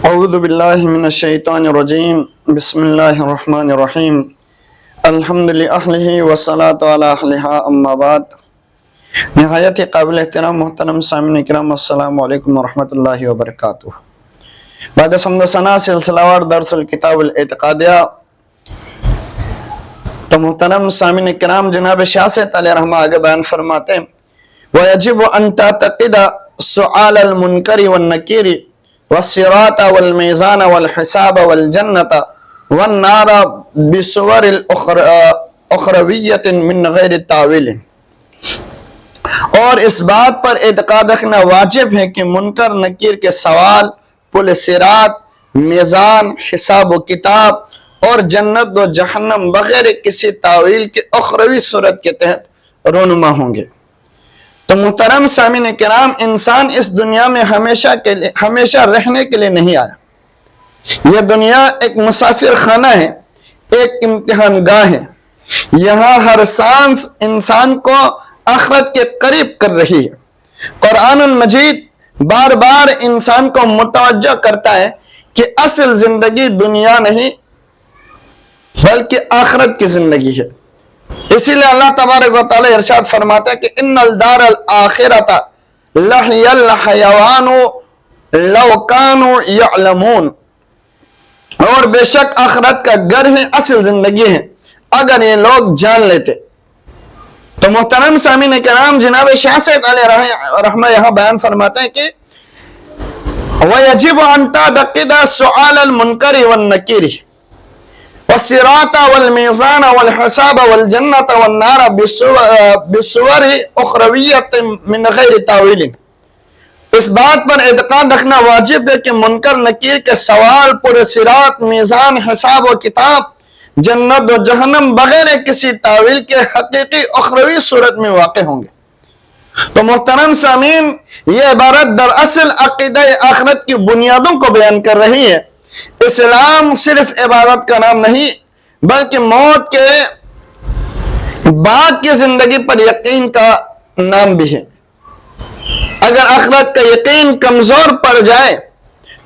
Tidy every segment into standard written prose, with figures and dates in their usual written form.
اعوذ باللہ من الشیطان الرجیم بسم اللہ الرحمن الرحیم الحمد للہ والصلاة علی اہلہا اما بعد۔ نہایت قابل احترام محترم سامعین کرام، السلام علیکم ورحمۃ اللہ وبرکاتہ۔ بعد حمد و ثنا سلسلہ وار درس الکتاب الاعتقادیہ۔ تو محترم سامعین کرام، جناب شاہ صاحب علیہ رحمہ آگے بیان فرماتے ہیں وَيَجِبُ أَن تَعْتَقِدَ سُؤَالَ الْمُنْكَرِ وَالنَّكِيرِ والصراط والمیزان والحساب والجنة والنار بصور اخرویت من غیر تعویل۔ اور اس بات پر اعتقاد رکھنا واجب ہے کہ منکر نکیر کے سوال، پل صراط، میزان، حساب و کتاب اور جنت و جہنم بغیر کسی تعویل کے اخروی صورت کے تحت رونما ہوں گے۔ تو محترم سامعین کرام، انسان اس دنیا میں ہمیشہ رہنے کے لیے نہیں آیا۔ یہ دنیا ایک مسافر خانہ ہے، ایک امتحان گاہ ہے۔ یہاں ہر سانس انسان کو آخرت کے قریب کر رہی ہے۔ قرآن المجید بار بار انسان کو متوجہ کرتا ہے کہ اصل زندگی دنیا نہیں بلکہ آخرت کی زندگی ہے۔ اسی لئے اللہ تبارک و تعالی ارشاد فرماتا ہے کہ ان الدار الاخرۃ لہی الحیوان لو کانوا یعلمون، اور بے شک آخرت کا گھر ہے، اصل زندگی ہے، اگر یہ لوگ جان لیتے۔ تو محترم سامعین کرام، جناب شاہ صاحب علیہ رحمہ یہاں بیان فرماتے ہیں کہ وَيَجِبُ أَن تَعْتَقِدَ سُؤَالَ الْمُنْكَرِ وَالنَّكِيرِ والصراط والمیزان والحساب والجنة والنار بصور اخرویت من غیر تعویل۔ اس بات پر اعتقاد رکھنا واجب ہے کہ منکر نکیر کے سوال، پر صراط، میزان، حساب و کتاب، جنت و جہنم بغیر کسی تعویل کے حقیقی اخروی صورت میں واقع ہوں گے۔ تو محترم سامعین، یہ عبارت دراصل عقیدہ آخرت کی بنیادوں کو بیان کر رہی ہے۔ اسلام صرف عبادت کا نام نہیں بلکہ موت کے بعد کی زندگی پر یقین کا نام بھی ہے۔ اگر آخرت کا یقین کمزور پڑ جائے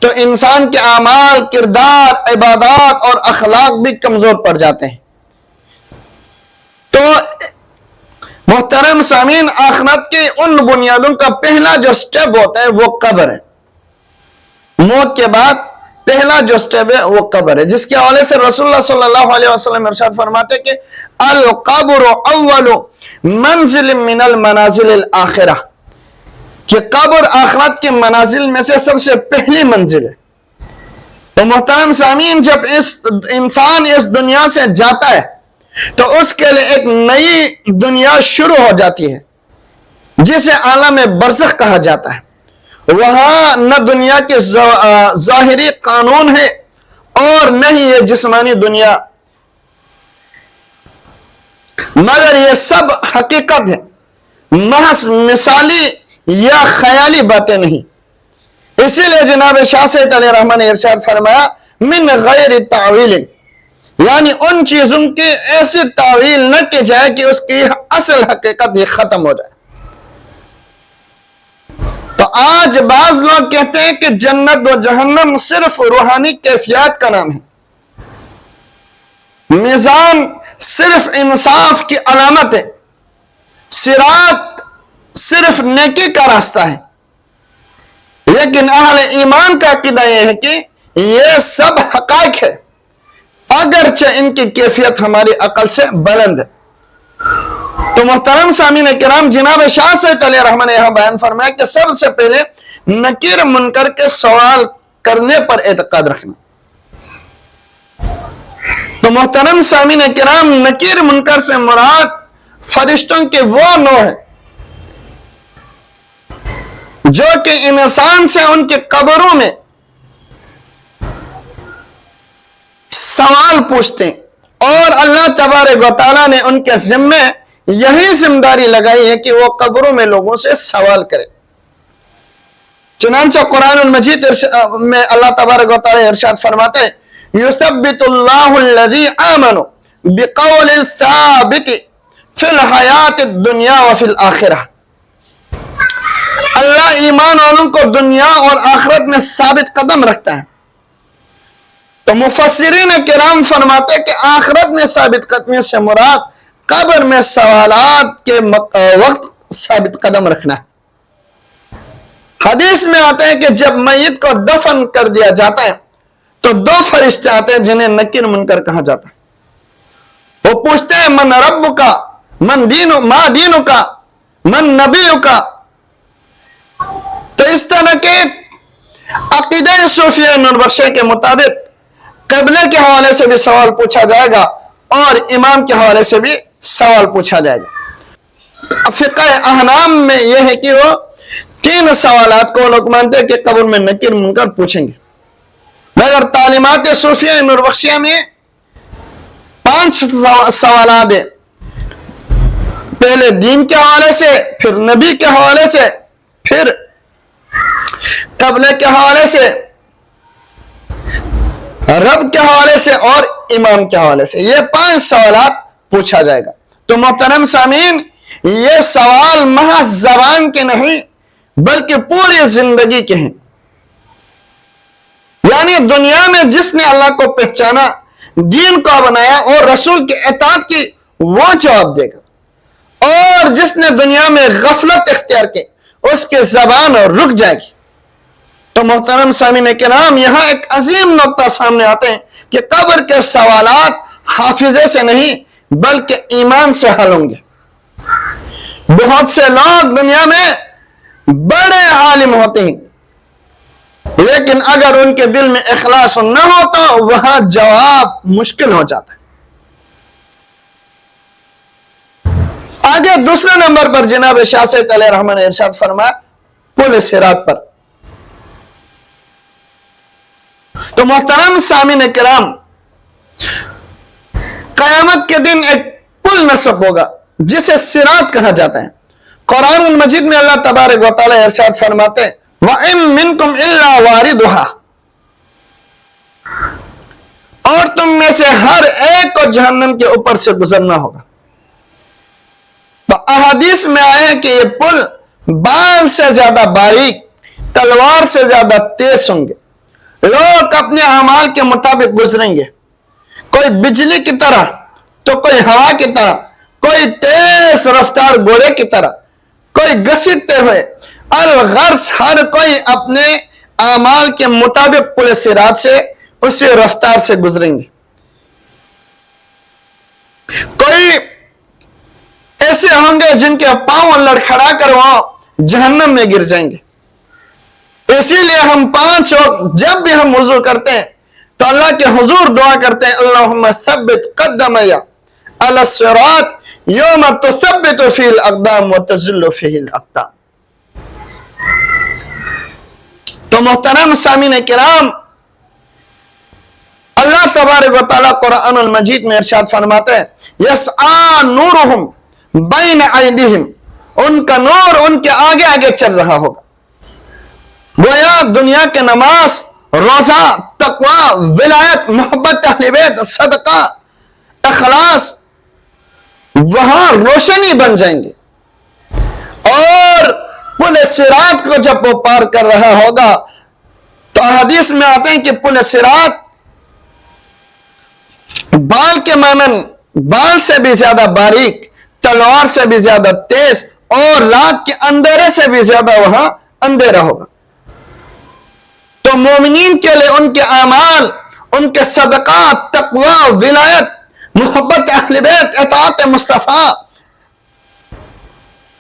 تو انسان کے اعمال، کردار، عبادات اور اخلاق بھی کمزور پڑ جاتے ہیں۔ تو محترم سامعین، آخرت کے ان بنیادوں کا پہلا جو سٹیپ ہوتا ہے وہ قبر ہے۔ موت کے بعد پہلا جو سٹیپ ہے وہ قبر ہے، جس کے حوالے سے رسول اللہ صلی اللہ علیہ وسلم ارشاد فرماتے کہ القبر اول منزل من المنازل الاخرہ، کہ قبر آخرت کے منازل میں سے سب سے پہلی منزل ہے۔ تو محترم سامعین، جب انسان اس دنیا سے جاتا ہے تو اس کے لیے ایک نئی دنیا شروع ہو جاتی ہے جسے عالم برزخ کہا جاتا ہے۔ وہاں نہ دنیا کے ظاہری قانون ہے اور نہ ہی یہ جسمانی دنیا، مگر یہ سب حقیقت ہے، محض مثالی یا خیالی باتیں نہیں۔ اسی لئے جناب شاہ صاحب علیہ رحمہ نے ارشاد فرمایا من غیر تعویل، یعنی ان چیزوں کی ایسی تعویل نہ کی جائے کہ اس کی اصل حقیقت یہ ختم ہو جائے۔ تو آج بعض لوگ کہتے ہیں کہ جنت و جہنم صرف روحانی کیفیات کا نام ہے، میزان صرف انصاف کی علامت ہے، صراط صرف نیکی کا راستہ ہے۔ لیکن اہل ایمان کا عقیدہ یہ ہے کہ یہ سب حقائق ہے، اگرچہ ان کی کیفیت ہماری عقل سے بلند ہے۔ تو محترم سامعین کرام، جناب شاہ صاحب علیہ رحمہ نے یہاں بیان فرمایا کہ سب سے پہلے نکیر منکر کے سوال کرنے پر اعتقاد رکھنا۔ تو محترم سامعین کرام، نکیر منکر سے مراد فرشتوں کے وہ نوع ہے جو کہ انسان سے ان کے قبروں میں سوال پوچھتے ہیں، اور اللہ تبارک و تعالیٰ نے ان کے ذمے یہی ذمہ داری لگائی ہے کہ وہ قبروں میں لوگوں سے سوال کرے۔ چنانچہ قرآن المجید میں اللہ تبارک و تعالیٰ ارشاد فرماتے ہیں یثبت اللہ الذی آمنوا بقول الثابت فی الحیات الدنیا وفی الآخرہ۔ اللہ ایمان والوں کو دنیا اور آخرت میں ثابت قدم رکھتا ہے، تو مفسرین کرام فرماتے کہ آخرت میں ثابت قدمی سے مراد قبر میں سوالات کے وقت ثابت قدم رکھنا ہے۔ حدیث میں آتے ہیں کہ جب میت کو دفن کر دیا جاتا ہے تو دو فرشتے آتے ہیں جنہیں نکیر منکر کہا جاتا ہے۔ وہ پوچھتے ہیں من رب کا، ما دینو کا، من نبیو کا۔ تو اس طرح کے عقیدہ صوفیہ نوربخشی کے مطابق قبلے کے حوالے سے بھی سوال پوچھا جائے گا اور امام کے حوالے سے بھی سوال پوچھا جائے گا۔ فقہ احنام میں یہ ہے کہ وہ 3 سوالات کو لوگ مانتے ہیں کہ قبر میں نکیر منکر پوچھیں گے، مگر تعلیمات صوفیہ نوربخشیہ میں 5 سوالات ہیں۔ پہلے دین کے حوالے سے، پھر نبی کے حوالے سے، پھر قبلے کے حوالے سے، رب کے حوالے سے اور امام کے حوالے سے۔ یہ 5 سوالات پوچھا جائے گا۔ تو محترم سامعین، یہ سوال محض زبان کے نہیں بلکہ پوری زندگی کے ہیں۔ یعنی دنیا میں جس نے اللہ کو پہچانا، دین کو بنایا اور رسول کی اطاعت کی، وہ جواب دے گا، اور جس نے دنیا میں غفلت اختیار کی اس کی زبان رک جائے گی۔ تو محترم سامعین کرام، یہاں ایک عظیم نقطہ سامنے آتے ہیں کہ قبر کے سوالات حافظے سے نہیں بلکہ ایمان سے حل ہوں گے۔ بہت سے لوگ دنیا میں بڑے عالم ہوتے ہیں، لیکن اگر ان کے دل میں اخلاص نہ ہو تو وہاں جواب مشکل ہو جاتا ہے۔ آگے دوسرے نمبر پر جناب شاہ سید علیہ الرحمہ نے ارشاد فرمایا پل صراط پر۔ تو محترم سامعین کرام، قیامت کے دن ایک پل نصب ہوگا جسے صراط کہا جاتا ہے۔ قرآن المجید میں اللہ تبارک و تعالی ارشاد فرماتے ہیں وَإِن مِّنكُمْ إِلَّا وَارِدُهَا، اور تم میں سے ہر ایک کو جہنم کے اوپر سے گزرنا ہوگا۔ تو احادیث میں آئے کہ یہ پل بال سے زیادہ باریک، تلوار سے زیادہ تیز ہوں گے۔ لوگ اپنے اعمال کے مطابق گزریں گے، کوئی بجلی کی طرح تو کوئی ہوا کی طرح، کوئی تیز رفتار گھوڑے کی طرح، کوئی گھسیٹتے ہوئے۔ الغرض ہر کوئی اپنے اعمال کے مطابق پل صراط سے اسی رفتار سے گزریں گے۔ کوئی ایسے ہوں گے جن کے پاؤں لڑکھڑا کر وہ جہنم میں گر جائیں گے۔ اسی لیے ہم 5 وقت جب بھی ہم وضو کرتے ہیں تو اللہ کے حضور دعا کرتے ہیں اللہم ثبت قدمی علی الصراط یوم تثبت فی الاقدام وتزل فی الاقدام۔ تو محترم سامعین کرام، اللہ تبارک و تعالیٰ قرآن المجید میں ارشاد فرماتے ہیں یسعی نورہم بین ایدیہم، ان کا نور ان کے آگے آگے چل رہا ہوگا۔ گویا دنیا کے نماز، روزہ، تقوی، ولایت، محبت اہل بیت، صدقہ، اخلاص وہاں روشنی بن جائیں گے، اور پل صراط کو جب وہ پار کر رہا ہوگا تو حدیث میں آتے ہیں کہ پل صراط بال کے مانند، بال سے بھی زیادہ باریک، تلوار سے بھی زیادہ تیز، اور رات کے اندھیرے سے بھی زیادہ وہاں اندھیرا ہوگا۔ تو مومنین کے لیے ان کے اعمال، ان کے صدقات، تقوی، ولایت، محبت اہل بیت، اطاعت مصطفیٰ،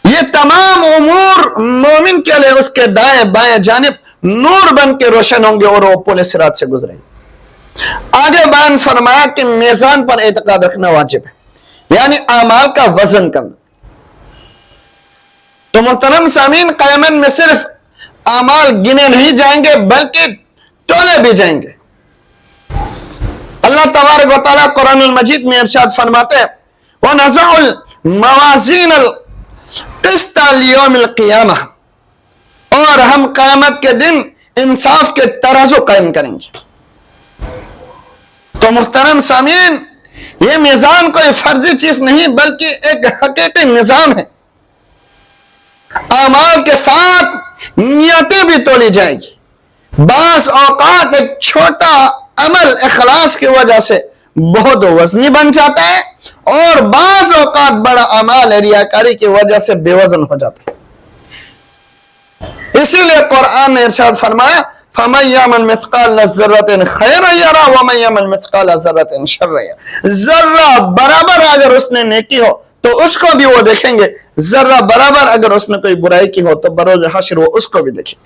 یہ تمام امور مومن کے لیے اس کے دائیں بائیں جانب نور بن کے روشن ہوں گے اور وہ پل صراط سے گزریں گے۔ آگے بیان فرمایا کہ میزان پر اعتقاد رکھنا واجب ہے، یعنی اعمال کا وزن کرنا۔ تو محترم سامعین، قیامت میں صرف اعمال گنے نہیں جائیں گے بلکہ تولے بھی جائیں گے۔ اللہ تبارک و تعالیٰ قرآن المجید میں ارشاد فرماتے ہیں وَنَزَعُ الْمَوَازِينَ الْقِسْطَ لِيَوْمِ الْقِيَامَةِ، اور ہم قیامت کے دن انصاف کے ترازو قائم کریں گے۔ تو محترم سامعین، یہ میزان کوئی فرضی چیز نہیں بلکہ ایک حقیقی نظام ہے۔ اعمال کے ساتھ نیتیں بھی تولی جائیں گی۔ بعض اوقات ایک چھوٹا عمل اخلاص کی وجہ سے بہت وزنی بن جاتا ہے، اور بعض اوقات بڑا عمل ریاکاری کی وجہ سے بے وزن ہو جاتا ہے۔ اسی لیے قرآن نے ارشاد فرمایا فَمَن يَعْمَلْ مِثْقَالَ ذَرَّةٍ خَيْرًا يَرَهُ وَمَن يَعْمَلْ مِثْقَالَ ذَرَّةٍ شَرًّا يَرَهُ۔ ذرہ برابر اگر اس نے نیکی ہو تو اس کو بھی وہ دیکھیں گے، ذرہ برابر اگر اس نے کوئی برائی کی ہو تو بروز حشر وہ اس کو بھی دیکھیں گے۔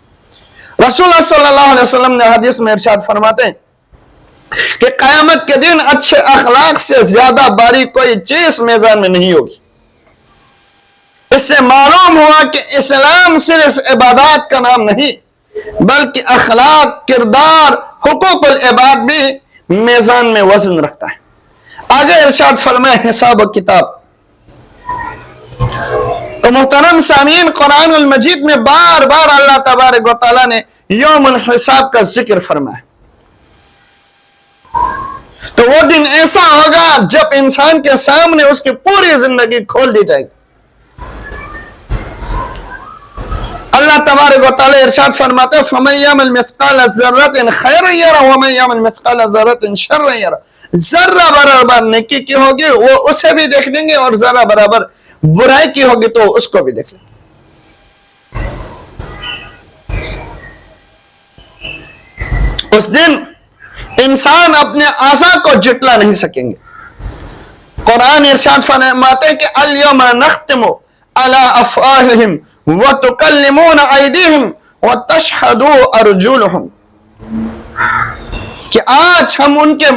رسول اللہ صلی اللہ علیہ وسلم نے حدیث میں ارشاد فرماتے ہیں کہ قیامت کے دن اچھے اخلاق سے زیادہ باری کوئی چیز میزان میں نہیں ہوگی۔ اس سے معلوم ہوا کہ اسلام صرف عبادات کا نام نہیں بلکہ اخلاق، کردار، حقوق العباد بھی میزان میں وزن رکھتا ہے۔ آگے ارشاد فرمائے حساب و کتاب۔ تو محترم سامعین، قرآن المجید میں بار بار اللہ تبارک و تعالیٰ نے یوم الحساب کا ذکر فرمایا۔ تو وہ دن ایسا ہوگا جب انسان کے سامنے اس کی پوری زندگی کھول دی جائے گی۔ اللہ تبارک و تعالیٰ ارشاد فرماتے ہیں فَمَن يَعْمَلْ مِثْقَالَ ذَرَّةٍ خَيْرًا يَرَهُ وَمَن يَعْمَلْ مِثْقَالَ ذَرَّةٍ شَرًّا يَرَهُ۔ ذرہ برابر نیکی کی ہوگی وہ اسے بھی دیکھ لیں گے، اور ذرہ برابر برائی کی ہوگی تو اس کو بھی دیکھ لیں گے۔ اس دن انسان اپنے اعضاء کو جٹلا نہیں سکیں گے۔ قرآن ارشاد فرماتے ہیں کہ الْيَوْمَ نَخْتِمُ عَلَىٰ أَفْوَاهِهِمْ وَتُكَلِّمُونَ أَيْدِيهِمْ وَتَشْهَدُ أَرْجُلُهُمْ، کہ آج ہم ان کے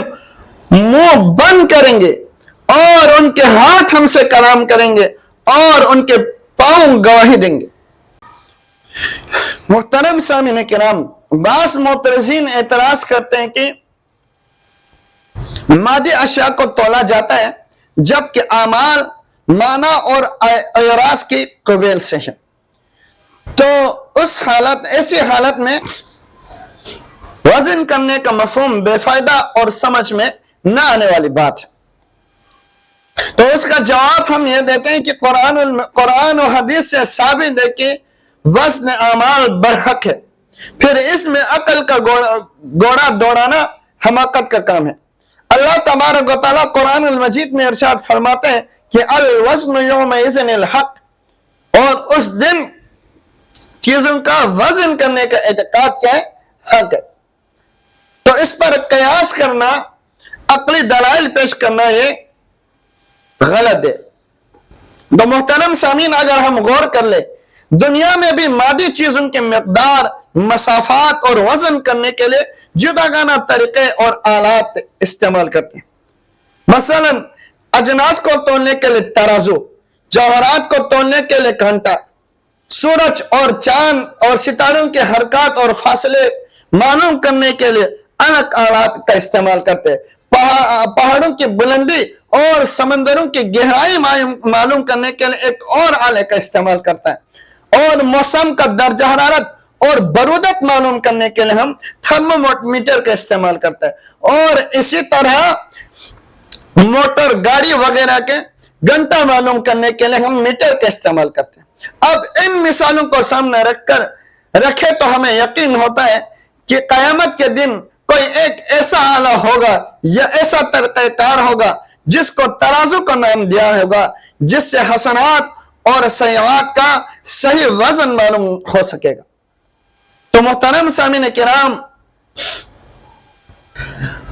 منہ بند کریں گے اور ان کے ہاتھ ہم سے کلام کریں گے اور ان کے پاؤں گواہی دیں گے۔ محترم سامعین کرام، بعض معترضین اعتراض کرتے ہیں کہ مادی اشیاء کو تولا جاتا ہے جبکہ اعمال معنی اور اعراض کی قبیل سے ہیں، تو ایسی حالت میں وزن کرنے کا مفہوم بے فائدہ اور سمجھ میں نہ آنے والی بات ہے۔ تو اس کا جواب ہم یہ دیتے ہیں کہ قرآن و حدیث سے ثابت ہے کہ وزن اعمال برحق ہے، پھر اس میں عقل کا گھوڑا دوڑانا حماقت کا کام ہے۔ اللہ تبارک و تعالیٰ قرآن المجید میں ارشاد فرماتے ہیں کہ الوزن یومئذ الحق، اور اس دن چیزوں کا وزن کرنے کا اعتقاد کیا ہے؟ حق ہے۔ تو اس پر قیاس کرنا، عقلی دلائل پیش کرنا یہ غلط ہے۔ تو محترم سامعین، اگر ہم غور کر لیں، دنیا میں بھی مادی چیزوں کے مقدار، مسافات اور وزن کرنے کے لیے جداگانہ طریقے اور آلات استعمال کرتے ہیں۔ مثلا اجناس کو تولنے کے لیے ترازو، جوہرات کو تولنے کے لیے کانٹا، سورج اور چاند اور ستاروں کے حرکات اور فاصلے معلوم کرنے کے لیے الگ آلات کا استعمال کرتے ہیں، پہاڑوں کی بلندی اور سمندروں کی گہرائی معلوم کرنے کے لیے ایک اور آلے کا استعمال کرتا ہے، اور موسم کا درجہ حرارت اور برودت معلوم کرنے کے لیے ہم تھرمومیٹر کا استعمال کرتے ہیں، اور اسی طرح موٹر گاڑی وغیرہ کے گھنٹہ معلوم کرنے کے لیے ہم میٹر کا استعمال کرتے ہیں۔ اب ان مثالوں کو سامنے رکھے تو ہمیں یقین ہوتا ہے کہ قیامت کے دن کوئی ایک ایسا آلہ ہوگا یا ایسا طریقہ کار ہوگا جس کو ترازو کا نام دیا ہوگا، جس سے حسنات اور سیئات کا صحیح وزن معلوم ہو سکے گا۔ تو محترم سامعین کرام،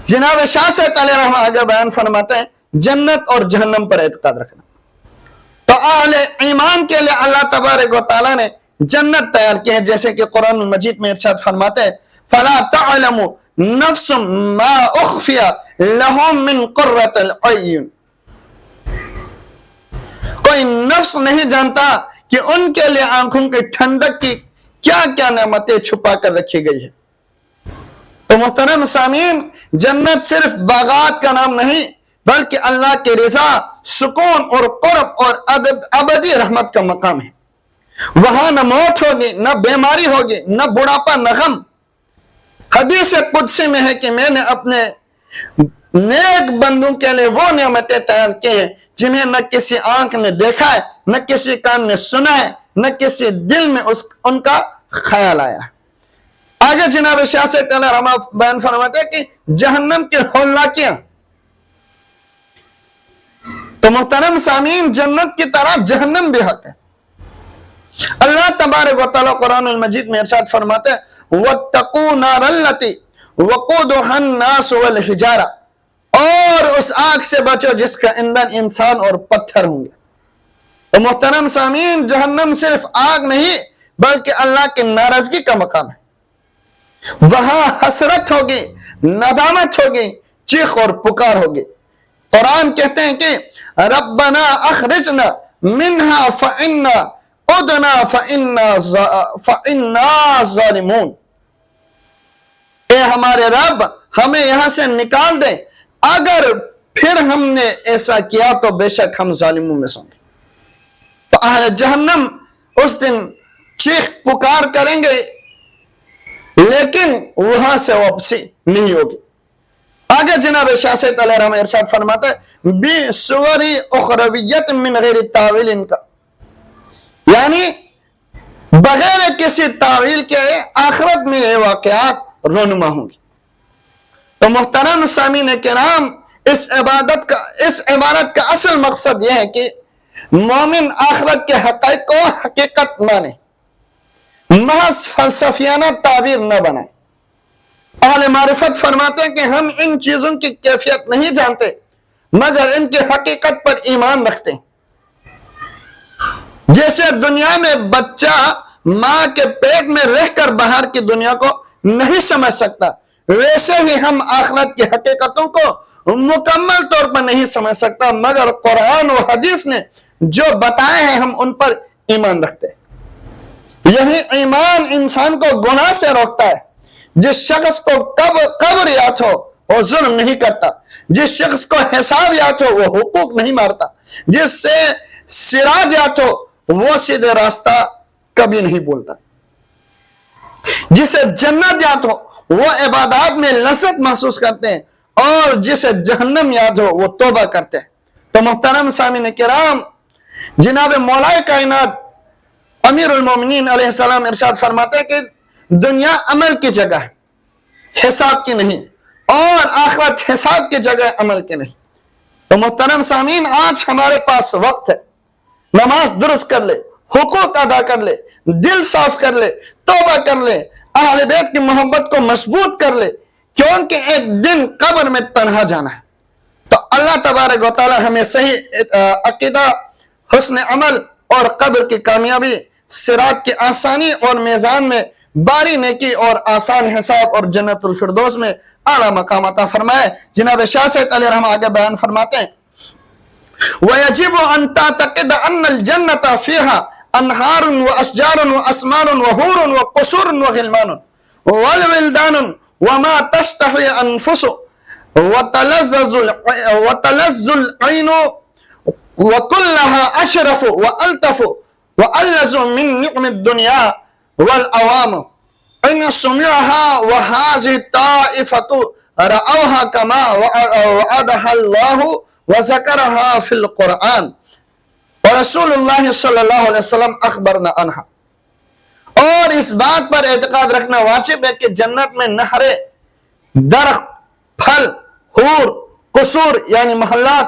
جناب شاہ صاحب علیہ رحمہ آگے بیان فرماتے ہیں جنت اور جہنم پر اعتقاد رکھنا۔ تو اہل ایمان کے لیے اللہ تبارک و تعالیٰ نے جنت تیار کی ہے، جیسے کہ قرآن مجید میں ارشاد فرماتے ہیں فَلَا تَعْلَمُ نَفْسٌ مَا أُخْفِيَ لَهُم مِّن قُرَّةِ الْعَيْنِ، کوئی نفس نہیں جانتا کہ ان کے لیے آنکھوں کی ٹھنڈک کی کیا کیا نعمتیں چھپا کر رکھی گئی ہے۔ تو محترم سامعین، جنت صرف باغات کا نام نہیں بلکہ اللہ کی رضا، سکون اور قرب اور ابدی رحمت کا مقام ہے۔ وہاں نہ موت ہوگی، نہ بیماری ہوگی، نہ بڑھاپا، نہ غم۔ حدیث قدسی میں ہے کہ میں نے اپنے نیک بندوں کے لیے وہ نعمتیں تیار کی ہیں جنہیں نہ کسی آنکھ نے دیکھا ہے، نہ کسی کان نے سنا ہے، نہ کسی دل میں ان کا خیال آیا۔ آگے جناب شاہ سے رحمہ بیان فرماتے ہیں کہ جہنم کے ہولناکیاں، تو محترم سامعین جنت کی طرح جہنم بھی حق ہے۔ اللہ تبارک و تعالی قرآن المجید میں ارشاد فرماتے ہیں وَاتَّقُوا نَارَ الَّتِي وَقُودُهَا النَّاسُ وَالْحِجَارَةُ، اور اس آگ سے بچو جس کا ایندھن انسان اور پتھر ہوں گے۔ تو محترم سامعین جہنم صرف آگ نہیں بلکہ اللہ کی ناراضگی کا مقام ہے، وہاں حسرت ہوگی، ندامت ہوگی، چیخ اور پکار ہوگی۔ قرآن کہتے ہیں کہ ربنا اخرجنا منہا فإنا عدنا فإنا ظالمون، اے ہمارے رب ہمیں یہاں سے نکال دے، اگر پھر ہم نے ایسا کیا تو بے شک ہم ظالموں میں سوں گے۔ تو اہل جہنم اس دن چیخ پکار کریں گے لیکن وہاں سے واپسی نہیں ہوگی۔ آگے جناب شاہ سید علیہ رحمہ ارشاد فرماتا ہے بِصُوَرِ اُخْرَوِيَّةٍ مِّن غَيْرِ تَاوِيلٍ کا، یعنی بغیر کسی تعویل کے آخرت میں یہ واقعات رونما ہوں گی۔ تو محترم سامعین کرام اس عبارت کا اصل مقصد یہ ہے کہ مومن آخرت کے حقائق کو حقیقت مانے، محض فلسفیانہ تعبیر نہ بنائے۔ اہل معرفت فرماتے ہیں کہ ہم ان چیزوں کی کیفیت نہیں جانتے مگر ان کی حقیقت پر ایمان رکھتے ہیں۔ جیسے دنیا میں بچہ ماں کے پیٹ میں رہ کر باہر کی دنیا کو نہیں سمجھ سکتا، ویسے ہی ہم آخرت کی حقیقتوں کو مکمل طور پر نہیں سمجھ سکتا مگر قرآن و حدیث نے جو بتائے ہیں ہم ان پر ایمان رکھتے ہیں۔ یہی ایمان انسان کو گناہ سے روکتا ہے۔ جس شخص کو قبر یاد ہو وہ ظلم نہیں کرتا، جس شخص کو حساب یاد ہو وہ حقوق نہیں مارتا، جس سے صراط یاد ہو وہ سیدھے راستہ کبھی نہیں بولتا، جسے جنت یاد ہو وہ عبادات میں لذت محسوس کرتے ہیں، اور جسے جہنم یاد ہو وہ توبہ کرتے ہیں۔ تو محترم سامعین کرام جناب مولا کائنات امیر المومنین علیہ السلام ارشاد فرماتے ہیں کہ دنیا عمل کی جگہ ہے، حساب کی نہیں، اور آخرت حساب کی جگہ عمل کی نہیں۔ تو محترم سامعین آج ہمارے پاس وقت ہے، نماز درست کر لے، حقوق ادا کر لے، دل صاف کر لے، توبہ کر لے، اہل بیت کی محبت کو مضبوط کر لے، کیونکہ ایک دن قبر میں تنہا جانا ہے۔ تو اللہ تبارک و تعالی ہمیں صحیح عقیدہ، حسن عمل اور قبر کی کامیابی، صراط کی آسانی اور میزان میں باری نیکی اور آسان حساب اور جنت الفردوس میں اعلیٰ مقام عطا فرمائے۔ جناب شاہ سید علیہ رحمہ آگے بیان فرماتے ہیں وَيَجِبُ أَن تَعْتَقِدَ أَنَّ الْجَنَّةَ فِيهَا أَنْهَارٌ وَأَشْجَارٌ وَأَسْمَارٌ وَحُورٌ وَقُصُورٌ وَغِلْمَانٌ وَالْوِلْدَانٌ وَمَا تَشْتَهِي الْأَنفُسُ وَتَلَذُّ الْعَيْنُ وَكُلَّهَا أَشْرَفُ وَأَلْطَفُ وَأَلَّذُ مِن نِعْمِ الدُّنْيَا وَالْأَوَامُ إِنْ سُمِعَهَا وَهَذِهِ الطَّائِفَةُ رَأَوْهَا كَمَا وَعَدَهَا اللَّهُ وَذَكَرَهَا فِي الْقُرْآنِ وَرَسُولُ اللَّهِ صلی اللہ علیہ وسلم اخبرنا عنها۔ اور اس بات پر اعتقاد رکھنا واجب ہے کہ جنت میں نہریں، درخت، پھل، حور، قصور یعنی محلات،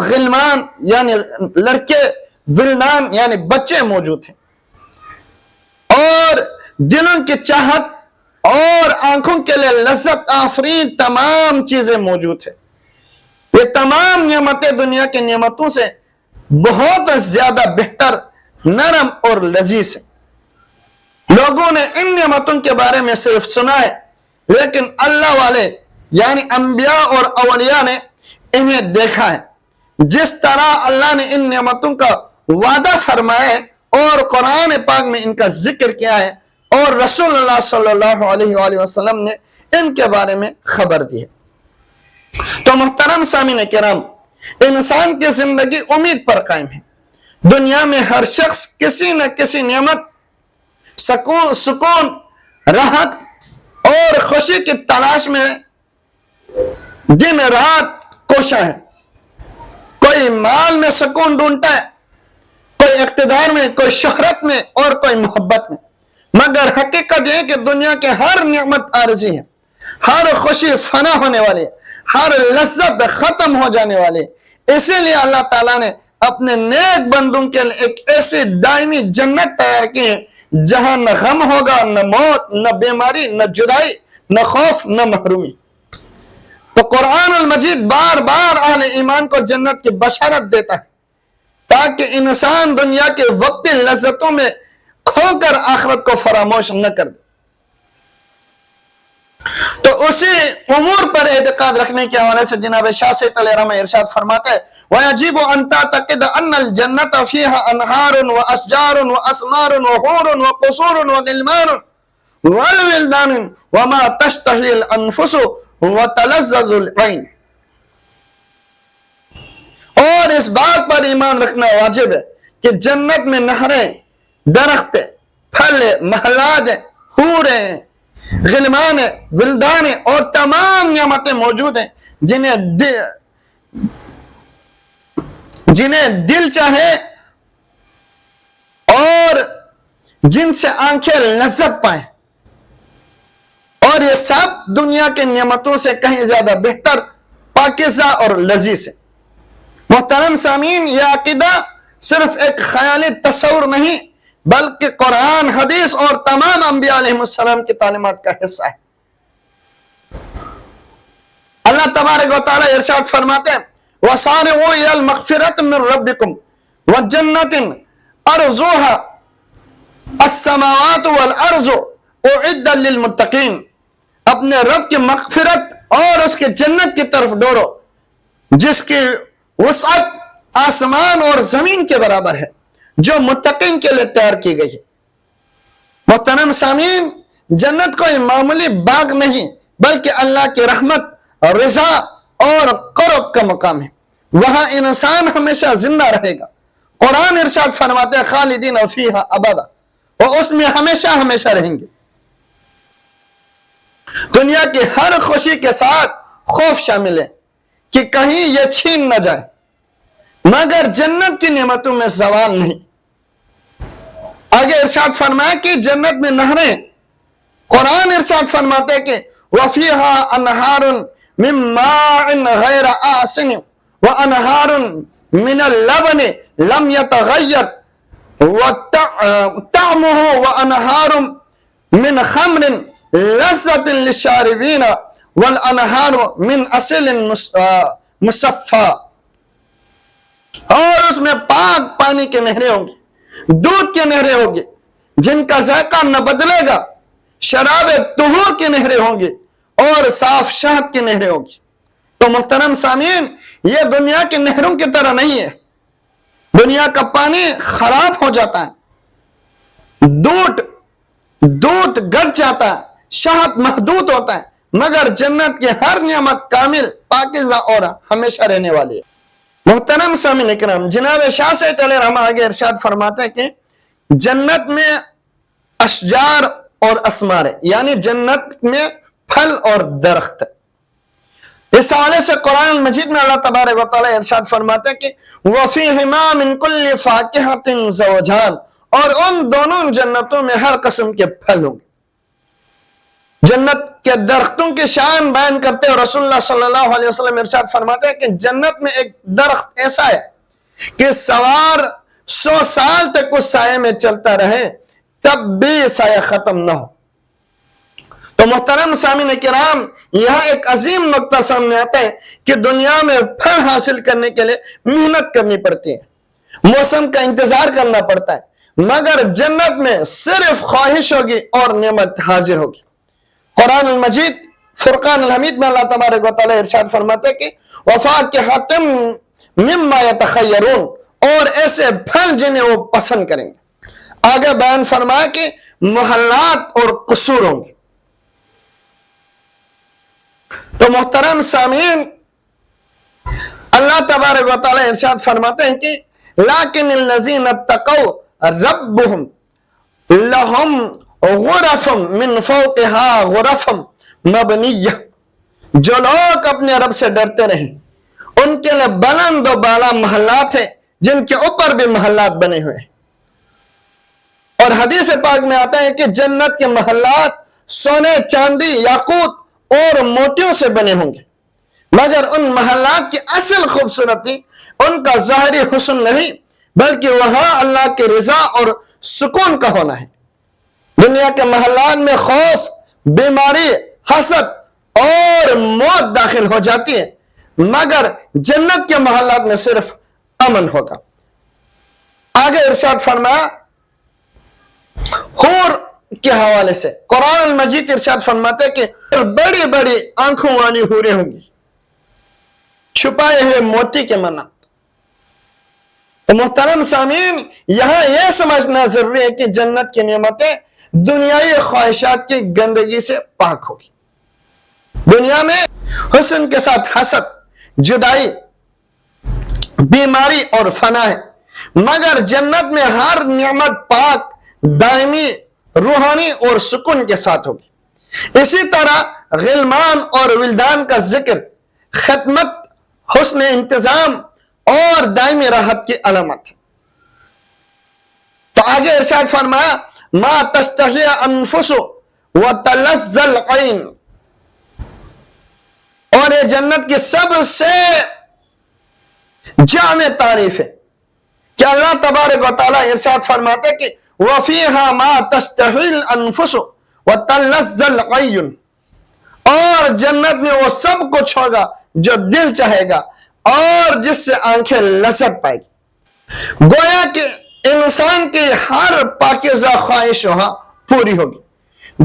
غلمان یعنی لڑکے، ولدان یعنی بچے موجود ہیں، اور دلوں کی چاہت اور آنکھوں کے لیے لذت آفرین تمام چیزیں موجود ہیں۔ یہ تمام نعمتیں دنیا کی نعمتوں سے بہت زیادہ بہتر، نرم اور لذیذ ہیں۔ لوگوں نے ان نعمتوں کے بارے میں صرف سنا ہے لیکن اللہ والے یعنی انبیاء اور اولیاء نے انہیں دیکھا ہے۔ جس طرح اللہ نے ان نعمتوں کا وعدہ فرمایا ہے اور قرآن پاک میں ان کا ذکر کیا ہے، اور رسول اللہ صلی اللہ علیہ وآلہ وسلم نے ان کے بارے میں خبر دی ہے۔ تو محترم سامعین کرام انسان کی زندگی امید پر قائم ہے۔ دنیا میں ہر شخص کسی نہ کسی نعمت، سکون، راحت اور خوشی کی تلاش میں دن رات کوشاں ہے۔ کوئی مال میں سکون ڈھونڈتا ہے، کوئی اقتدار میں، کوئی شہرت میں اور کوئی محبت میں، مگر حقیقت یہ کہ دنیا کے ہر نعمت عارضی ہے، ہر خوشی فنا ہونے والی ہے، ہر لذت ختم ہو جانے والی ہے۔ اسی لیے اللہ تعالیٰ نے اپنے نیک بندوں کے لیے ایک ایسی دائمی جنت تیار کی ہے جہاں نہ غم ہوگا، نہ موت، نہ بیماری، نہ جدائی، نہ خوف، نہ محرومی۔ تو قرآن المجید بار بار اہل ایمان کو جنت کی بشارت دیتا ہے تاکہ انسان دنیا کے وقتی لذتوں میں کھو کر آخرت کو فراموش نہ کر دے۔ تو اسی امور پر اعتقاد رکھنے کے حوالے سے جناب شاہ سید علیہ رحمہ ارشاد فرماتے ہیں وَيَجِبُ أَن تَعْتَقِدَ أَنَّ الْجَنَّةَ فِيهَا أَنْهَارٌ وَأَشْجَارٌ وَأَثْمَارٌ وَحُورٌ وَقُصُورٌ وَغِلْمَانٌ وَالْوِلْدَانٌ وَمَا تَشْتَهِي الْأَنفُسُ وَتَلَذَّذُ الْعَيْنُ۔ اور اس بات پر ایمان رکھنا واجب ہے کہ جنت میں نہریں، درخت، پھل، محلات، حوریں، غلمان، ولدان اور تمام نعمتیں موجود ہیں جنہیں دل چاہے اور جن سے آنکھیں لذت پائیں، اور یہ سب دنیا کے نعمتوں سے کہیں زیادہ بہتر، پاکیزہ اور لذیذ ہے۔ محترم سامعین، یہ عقیدہ صرف ایک خیالی تصور نہیں بلکہ قرآن، حدیث اور تمام انبیاء علیہ السلام کی تعلیمات کا حصہ ہے۔ اللہ تبارک و تعالی ارشاد فرماتے ہیں وَسَارِعُوا إِلَى الْمَغْفِرَةِ مِنْ رَبِّكُمْ وَجَنَّةٍ أَرْضُهَا السَّمَاوَاتُ وَالْأَرْضُ أُعِدَّتْ لِلْمُتَّقِينَ، اپنے رب کی مغفرت اور اس کی جنت کی طرف دوڑو جس کی وسعت آسمان اور زمین کے برابر ہے، جو متقین کے لیے تیار کی گئی ہے۔ محترم سامعین، جنت کوئی معمولی باغ نہیں بلکہ اللہ کی رحمت، رضا اور قرب کا مقام ہے۔ وہاں انسان ہمیشہ زندہ رہے گا۔ قرآن ارشاد فرماتے ہیں خالدین فیہا ابدا، وہ اس میں ہمیشہ ہمیشہ رہیں گے۔ دنیا کی ہر خوشی کے ساتھ خوف شامل ہے کہ کہیں یہ چھین نہ جائے، مگر جنت کی نعمتوں میں زوال نہیں۔ آگے ارشاد فرمایا کہ جنت میں نہریں، قرآن ارشاد فرماتے ہیں کہ وَفِيهَا أَنْهَارٌ مِّن مَّاءٍ غَيْرَ آسِنٍ وَأَنْهَارٌ مِّنَ اللَّبَنِ لَمْ يَتَغَيَّرْ طَعْمُهُ وَأَنْهَارٌ مِّنْ خَمْرٍ لَذَّةٍ لِلشَّارِبِينَ وَالْأَنْهَارُ مِنْ عَسَلٍ مُصَفًّى، اور اس میں پاک پانی کی نہریں ہوں گی، دودھ کی نہریں ہوں گی جن کا ذائقہ نہ بدلے گا، شراب طہور کی نہریں ہوں گی اور صاف شہد کی نہریں ہوں گی۔ تو محترم سامعین، یہ دنیا کی نہروں کی طرح نہیں ہے۔ دنیا کا پانی خراب ہو جاتا ہے، دودھ گٹ جاتا ہے، شہد محدود ہوتا ہے، مگر جنت کی ہر نعمت کامل، پاکیزہ اور ہمیشہ رہنے والی ہے۔ محترم سامعین اکرام، جناب شاہ سید علیہ رحمہ آگے ارشاد فرماتے ہیں کہ جنت میں اشجار اور اسمار ہے، یعنی جنت میں پھل اور درخت ہے۔ اس حوالے سے قرآن مجید میں اللہ تبارک و تعالی ارشاد فرماتے ہیں کہ وَفِيهِمَا مِن كُلِّ فَاكِهَةٍ زَوْجَانِ، اور ان دونوں جنتوں میں ہر قسم کے پھل ہوں گے۔ جنت کے درختوں کی شان بیان کرتے ہوئے رسول اللہ صلی اللہ علیہ وسلم ارشاد فرماتے ہیں کہ جنت میں ایک درخت ایسا ہے کہ سوار 100 سال تک اس سائے میں چلتا رہے تب بھی سایہ ختم نہ ہو۔ تو محترم سامعین کرام، یہاں ایک عظیم نقطہ سامنے آتا ہے کہ دنیا میں پھل حاصل کرنے کے لیے محنت کرنی پڑتی ہے، موسم کا انتظار کرنا پڑتا ہے، مگر جنت میں صرف خواہش ہوگی اور نعمت حاضر ہوگی۔ قرآن المجید فرقان الحمید میں اللہ تبارک و تعالی ارشاد فرماتے کہ وَفَاكِهَةٍ مِّمَّا يَتَخَيَّرُونَ، اور ایسے پھل جنہیں وہ پسند کریں گے۔ آگے بیان فرمایا کہ محلات اور قصور ہوں گے۔ تو محترم سامعین، اللہ تبارک و تعالی ارشاد فرماتے ہیں کہ لَكِنِ الَّذِينَ اتَّقَوْا رَبُّهُمْ لَهُمْ غرف من فوقها غرف مبنیہ، جو لوگ اپنے رب سے ڈرتے رہیں ان کے لیے بلند و بالا محلات ہیں جن کے اوپر بھی محلات بنے ہوئے ہیں۔ اور حدیث پاک میں آتا ہے کہ جنت کے محلات سونے، چاندی، یاقوت اور موتیوں سے بنے ہوں گے، مگر ان محلات کی اصل خوبصورتی ان کا ظاہری حسن نہیں، بلکہ وہاں اللہ کی رضا اور سکون کا ہونا ہے۔ دنیا کے محلات میں خوف، بیماری، حسد اور موت داخل ہو جاتی ہے، مگر جنت کے محلات میں صرف امن ہوگا۔ آگے ارشاد فرمایا حور کے حوالے سے، قرآن المجید ارشاد فرماتے ہیں کہ بڑی بڑی آنکھوں والی حوریں ہوں گی، چھپائے ہوئے موتی کے مانند۔ تو محترم سامعین، یہاں یہ سمجھنا ضروری ہے کہ جنت کی نعمتیں دنیائی خواہشات کی گندگی سے پاک ہوگی۔ دنیا میں حسن کے ساتھ حسد، جدائی، بیماری اور فنا ہے، مگر جنت میں ہر نعمت پاک، دائمی، روحانی اور سکون کے ساتھ ہوگی۔ اسی طرح غلمان اور ولدان کا ذکر خدمت، حسن انتظام اور دائمی راحت کی علامت ہے۔ تو آگے ارشاد فرمایا ما تشتہی انفس وتلذ العین، اور یہ جنت کی سب سے جامع تعریف ہے کہ اللہ تبارک و تعالیٰ ارشاد فرماتے کہ وَفِيهَا مَا تَشْتَهِي الْأَنفُسُ وَتَلَذَّ الْعَيُّنُ، اور جنت میں وہ سب کچھ ہوگا جو دل چاہے گا اور جس سے آنکھیں لذت پائے گی۔ گویا کہ انسان کی ہر پاکیزہ خواہش وہاں پوری ہوگی۔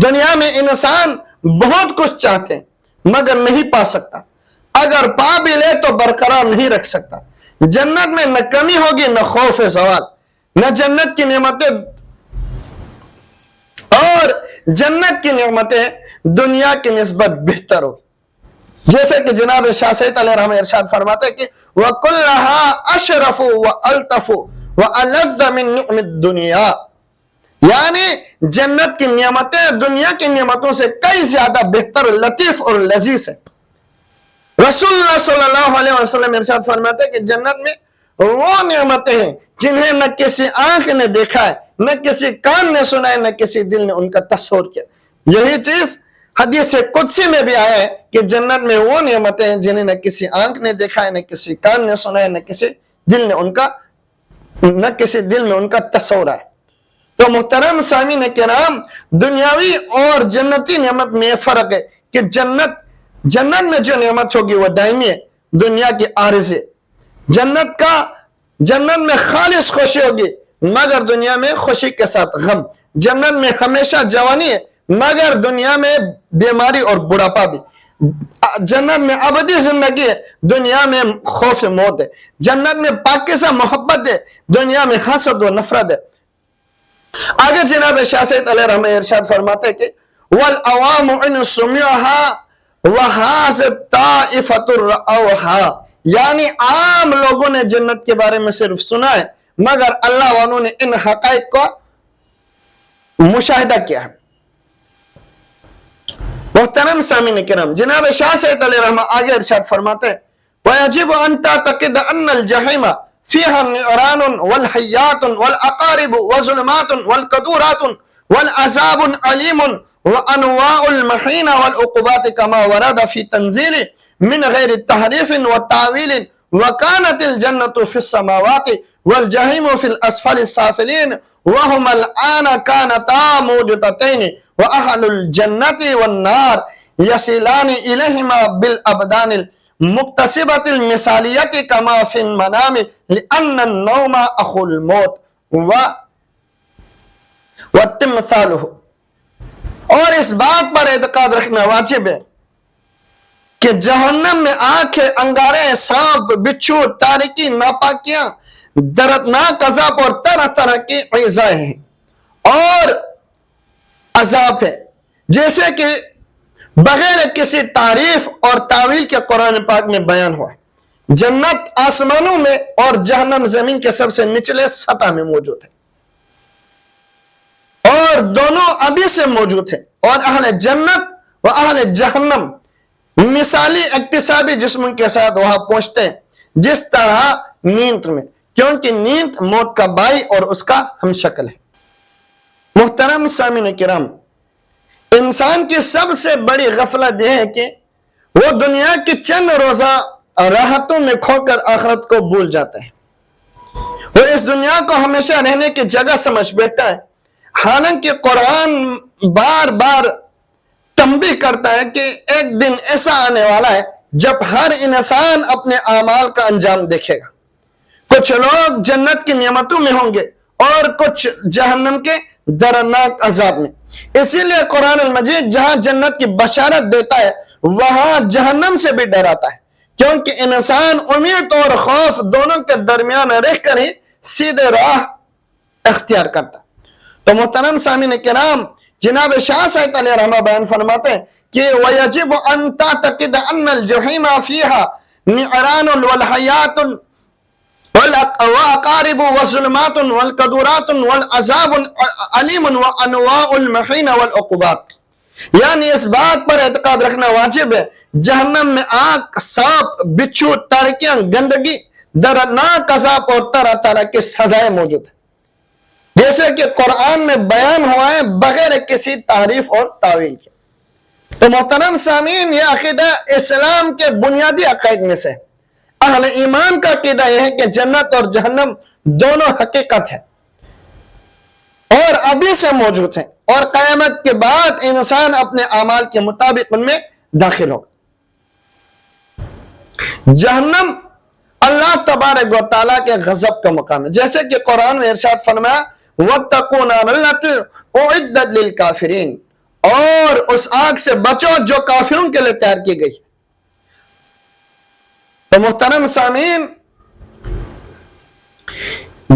دنیا میں انسان بہت کچھ چاہتے ہیں مگر نہیں پا سکتا، اگر پا بھی لے تو برقرار نہیں رکھ سکتا۔ جنت میں نہ کمی ہوگی نہ خوف زوال، نہ جنت کی نعمتیں اور جنت کی نعمتیں دنیا کی نسبت بہتر ہو، جیسے کہ جناب شاہ سید علیہ رحمہ ارشاد فرماتے ہیں کہ وَكُلَّهَا أَشْرَفُ وَأَلْطَفُ وَأَلَذَّ مِن نِعْمِ الدُّنْيَا، یعنی جنت کی نعمتیں دنیا کی نعمتوں سے کئی زیادہ بہتر، لطیف اور لذیذ ہیں۔ رسول اللہ صلی اللہ علیہ وسلم ارشاد فرماتے ہیں کہ جنت میں وہ نعمتیں ہیں جنہیں نہ کسی آنکھ نے دیکھا ہے، نہ کسی کان نے سنا ہے، نہ کسی دل نے ان کا تصور کیا۔ یہی چیز حدیث قدسی میں بھی آیا ہے کہ جنت میں وہ نعمتیں ہیں جنہیں نہ کسی آنکھ نے دیکھا ہے، نہ کسی کان نے سنا ہے، نہ کسی دل میں ان کا تصور ہے۔ تو محترم سامعین کرام، دنیاوی اور جنتی نعمت میں یہ فرق ہے کہ جنت میں جو نعمت ہوگی وہ دائمی ہے، دنیا کی عارضی۔ جنت میں خالص خوشی ہوگی مگر دنیا میں خوشی کے ساتھ غم۔ جنت میں ہمیشہ جوانی ہے مگر دنیا میں بیماری اور بڑھاپا بھی۔ جنت میں ابدی زندگی ہے، دنیا میں خوف موت ہے۔ جنت میں پاکیزہ محبت ہے، دنیا میں حسد و نفرت ہے۔ آگے جناب شاہ سید علیہ رحمہ ارشاد فرماتے ہیں کہ وَالْعَوَامُ عِنْ سُمِعَهَا وَهَازَ الطَّائِفَةُ رَأَوْهَا، یعنی عام لوگوں نے جنت کے بارے میں صرف سنا ہے مگر اللہ والوں نے ان حقائق کو مشاہدہ کیا ہے۔ محترم سامعین کرام، جناب شاہ سید علیہ رحمہ آگے ارشاد فرماتے ہیں وَيَجِبُ أَن تَعْتَقِدَ أَنَّ الْجَحِيمَ فِيهَا النِّعْرَانٌ وَالْحَيَّاتٌ وَالْأَقَارِبُ وَظُلُمَاتٌ وَالْقَدُورَاتٌ وَالْعَذَابٌ عَلِيمٌ وَأَنْوَاءُ الْمَحِينَ وَالْعُقُوبَاتِ كَمَا وَرَدَ فِي تَنزِيلِ مِنْ غَيْرِ تَحْرِيفٍ وَتَعْوِيلٍ وَكَانَتِ الْجَنَّةُ فِي السَّمَاوَاتِ وَالْجَحِيمُ فِي الْأَسْفَلِ السَّافِلِينَ وَهُمَا الْآنَ كَانَتَا مَوْجُودَتَيْنِ وَأَهْلُ الْجَنَّةِ وَالنَّارِ يَصِلَانِ إِلَيْهِمَا بِالْأَبْدَانِ الْمُكْتَسِبَةِ الْمِثَالِيَّةِ كَمَا فِي الْمَنَامِ لِأَنَّ النَّوْمَ أَخُو الْمَوْتِ وَالتِّمْثَالُهُ، اور اس بات پر اعتقاد رکھنا واجب ہے کہ جہنم میں آنکھیں، انگارے، سانپ، بچھو، تاریکی، ناپاکیاں، دردناک عذاب اور طرح طرح کی ایذائیں ہیں اور عذاب ہے، جیسے کہ بغیر کسی تعریف اور تعویل کے قرآن پاک میں بیان ہوا ہے۔ جنت آسمانوں میں اور جہنم زمین کے سب سے نچلے سطح میں موجود ہے، اور دونوں ابھی سے موجود ہیں، اور اہل جنت و اہل جہنم مثالی اقتصابی جسم کے ساتھ وہاں پہنچتے ہیں، جس طرح نیند میں، کیونکہ نیند موت کا بائی اور اس کا ہم شکل ہے۔ محترم سامعین کرام، انسان کی سب سے بڑی غفلت یہ ہے کہ وہ دنیا کی چند روزہ راحتوں میں کھو کر آخرت کو بھول جاتا ہے۔ وہ اس دنیا کو ہمیشہ رہنے کی جگہ سمجھ بیٹھتا ہے، حالانکہ قرآن بار بار تنبیہ کرتا ہے کہ ایک دن ایسا آنے والا ہے جب ہر انسان اپنے اعمال کا انجام دیکھے گا۔ کچھ لوگ جنت کی نعمتوں میں ہوں گے اور کچھ جہنم کے دردناک عذاب میں۔ اسی لیے قرآن المجید جہاں جنت کی بشارت دیتا ہے وہاں جہنم سے بھی ڈراتا ہے، کیونکہ انسان امید اور خوف دونوں کے درمیان رہ کر ہی سیدھے راہ اختیار کرتا ہے۔ تو محترم سامعین کرام، جناب شاہ صاحب علیہ رحمہ بیان فرماتے ہیں کہ وَيَجِبُ أَن تَعْتَقِدَ أَنَّ الْجَحِيمَ فِيهَا نِعْرَانٌ وَالْحَيَاةٌ وَأَقَارِبُ وَظُلُمَاتٌ وَالْقَدُورَاتٌ وَالْعَذَابُ عَلِيمٌ وَأَنْوَاءُ الْمَحِينَ وَالْعُقُوبَاتِ۔ یعنی اس بات پر اعتقاد رکھنا واجب ہے جہنم میں آگ، سانپ، بچھو، تاریکیاں، گندگی، دردناک عذاب اور طرح طرح کی سزائیں موجود ہیں، جیسے کہ قرآن میں بیان ہوا ہے بغیر کسی تعریف اور تعویل کے۔ تو محترم سامعین، یہ عقیدہ اسلام کے بنیادی عقائد میں سے ہے۔ اہل ایمان کا عقیدہ یہ ہے کہ جنت اور جہنم دونوں حقیقت ہے اور ابھی سے موجود ہیں، اور قیامت کے بعد انسان اپنے اعمال کے مطابق ان میں داخل ہوگا۔ جہنم اللہ تبارک و تعالیٰ کے غضب کا مقام ہے، جیسے کہ قرآن میں ارشاد فرمایا وَاتَّقُوا نَارَ الَّتِي أُعِدَّتْ لِلْكَافِرِينَ، اور اس آگ سے بچو جو کافروں کے لیے تیار کی گئی۔ تو محترم سامعین،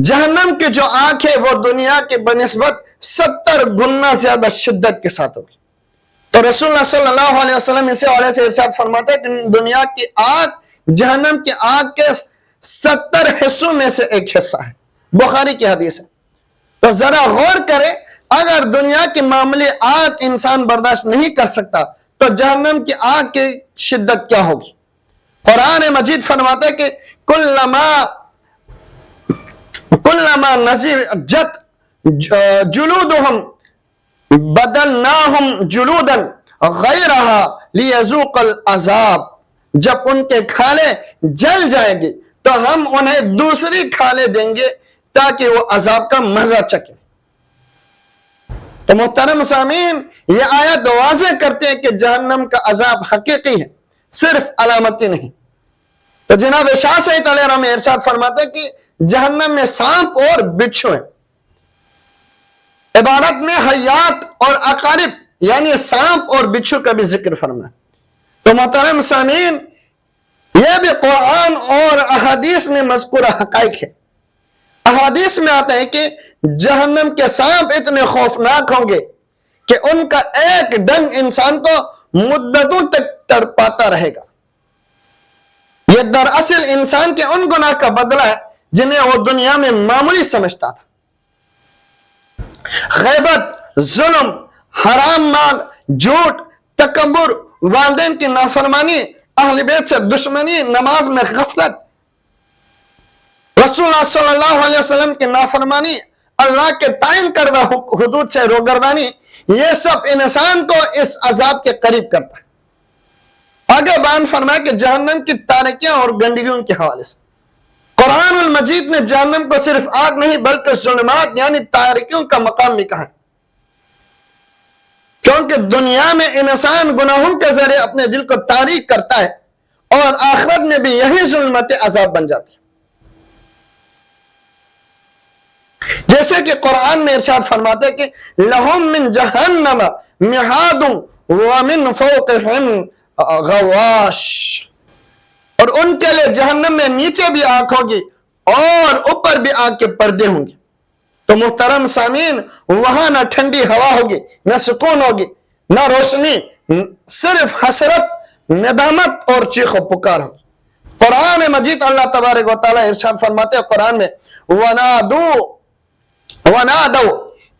جہنم کی جو آگ ہے وہ دنیا کے بنسبت 70 گنا زیادہ شدت کے ساتھ ہوگی۔ تو رسول اللہ صلی اللہ علیہ وسلم اسے حوالے سے ارشاد فرماتے ہیں کہ دنیا کی آگ جہنم کی آگ کے 70 حصوں میں سے ایک حصہ ہے، بخاری کی حدیث ہے۔ تو ذرا غور کرے، اگر دنیا کی معمولی آگ انسان برداشت نہیں کر سکتا تو جہنم کی آگ کی شدت کیا ہوگی؟ قرآن مجید فرماتا ہے کہ کلما نضجت جلودہم بدلناہم جلودا غیرہا لیذوق العذاب، جب ان کے کھالے جل جائیں گے تو ہم انہیں دوسری کھالے دیں گے تاکہ وہ عذاب کا مزہ چکے۔ تو محترم سامعین، یہ آیت واضح کرتے ہیں کہ جہنم کا عذاب حقیقی ہے، صرف علامتی نہیں۔ تو جناب شاہ سید علیہ رحمہ ارشاد فرماتے ہیں کہ جہنم میں سانپ اور بچھو ہیں۔ عبارت میں حیات اور اقارب یعنی سانپ اور بچھو کا بھی ذکر فرمایا۔ تو محترم سامعین، یہ بھی قرآن اور احادیث میں مذکورہ حقائق ہے۔ احادیث میں آتا ہے کہ جہنم کے سانپ اتنے خوفناک ہوں گے کہ ان کا ایک ڈنگ انسان کو مدتوں تک تڑپاتا رہے گا۔ یہ دراصل انسان کے ان گناہ کا بدلہ ہے جنہیں وہ دنیا میں معمولی سمجھتا تھا۔ غیبت، ظلم، حرام مال، جھوٹ، تکبر، والدین کی نافرمانی، اہل بیت سے دشمنی، نماز میں غفلت، رسول اللہ صلی اللہ علیہ وسلم کی نافرمانی، اللہ کے تعین کردہ حدود سے روگردانی، یہ سب انسان کو اس عذاب کے قریب کرتا ہے۔ آگے بیان فرمایا کہ جہنم کی تاریکیاں اور گندگیوں کے حوالے سے قرآن المجید نے جہنم کو صرف آگ نہیں بلکہ ظلمات یعنی تاریکیوں کا مقام بھی کہا ہے، کیونکہ دنیا میں انسان گناہوں کے ذریعے اپنے دل کو تاریک کرتا ہے اور آخرت میں بھی یہی ظلمت عذاب بن جاتی ہے۔ جیسے کہ قرآن میں ارشاد فرماتے کہ لَهُم مِّن جَهَنَّمَ مِحَادٌ وَمِن فَوْقِهِمْ غواش، اور ان کے لیے جہنم میں نیچے بھی آگ ہوگی اور اوپر بھی آگ کے پردے ہوں گے۔ تو محترم سامعین، وہاں نہ ٹھنڈی ہوا ہوگی، نہ سکون ہوگی، نہ روشنی، صرف حسرت، ندامت اور چیخ و پکار ہوگی۔ قرآن مجید اللہ تبارک و تعالیٰ ارشاد فرماتے ہیں قرآن میں وَنَادَوْا